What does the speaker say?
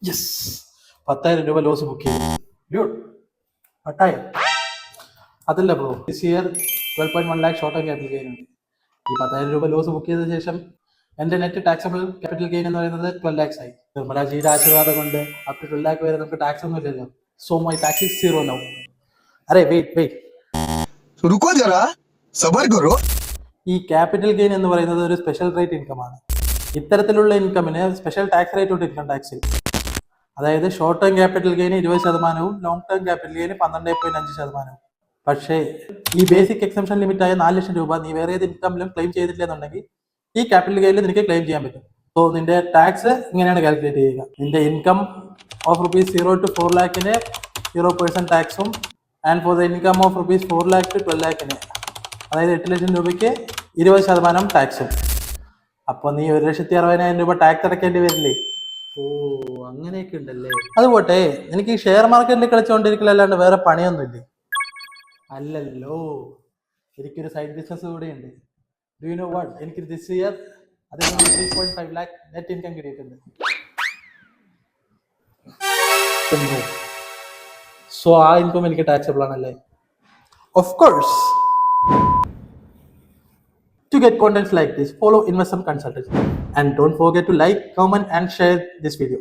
Yes, 10,000 രൂപ loss book ചെയ്തു. Dude, പട്ടായം അതല്ല bro, this year 12.1 lakh short time capital gain ഉണ്ട്. ഈ 10,000 രൂപ ലോസ് ബുക്ക് ചെയ്ത ശേഷം എൻ്റെ നെറ്റ് ടാക്സബിൾ ക്യാപിറ്റൽ ഗെയിൻ എന്ന് പറയുന്നത് 12 lakhs ആയി. നിർമ്മലാജിയുടെ ആശീർവാദം കൊണ്ട് അപ് ടു 12 lakh വരെ നമുക്ക് ടാക്സ് ഒന്നും ഇല്ലല്ലോ. So my tax is zero now. അരെ വെയിറ്റ്, रुको जरा सबर करो. ഈ ക്യാപിറ്റൽ ഗെയിൻ എന്ന് പറയുന്നത് ഒരു സ്പെഷ്യൽ റേറ്റ് ഇൻകം ആണ്. ഇത്തരത്തിലുള്ള ഇൻകമിന് സ്പെഷ്യൽ ടാക്സ് റേറ്റ് ഉണ്ട് ഇൻകം ടാക്സിൽ. അതായത് short term capital gain 20%, long term capital gain 12.5%. പക്ഷേ ഈ ബേസിക് എക്സംഷൻ ലിമിറ്റ് ആയ 4 ലക്ഷം രൂപ നീ വേറെ ഏത് ഇൻകമിലും ക്ലെയിം ചെയ്തിട്ടില്ല എന്നുണ്ടെങ്കിൽ ഈ ക്യാപിറ്റൽ ഗെയിനിൽ നിനക്ക് ക്ലെയിം ചെയ്യാൻ പറ്റും. സോ നിന്റെ ടാക്സ് ഇങ്ങനെയാണ് കാൽക്കുലേറ്റ് ചെയ്യുക. നിന്റെ ഇൻകം ഓഫ് ₹0 to 4 lakh 0% ടാക്സും, and for the income of ₹4 lakh to 12 lakh, അതായത് 8 ലക്ഷം രൂപയ്ക്ക് 20% ടാക്സും. അപ്പോൾ നീ 1,60,000 രൂപ ടാക്സ് അടയ്ക്കേണ്ടി വരില്ലേ? ഓ, അങ്ങനെയൊക്കെ ഉണ്ടല്ലേ. അതുപോട്ടെ, എനിക്ക് ഈ ഷെയർ മാർക്കറ്റിൽ കളിച്ചുകൊണ്ടിരിക്കലല്ലാണ്ട് വേറെ പണിയൊന്നുമില്ലേ? അല്ലല്ലോ, എനിക്കൊരു സൈഡ് ബിസിനസ് കൂടെ ഉണ്ട്. Do you know what? എനിക്ക് ദിസ് ഇയർ അതിൽ നിന്ന് 3.5 lakh നെറ്റ് ഇൻകം കിട്ടിയിട്ടുണ്ട്. സോ ആ ഇൻകം എനിക്ക് ടാക്സബിൾ ആണല്ലേ? Of course. To get contents like this, follow Investment Consultants and don't forget to like, comment and share this video.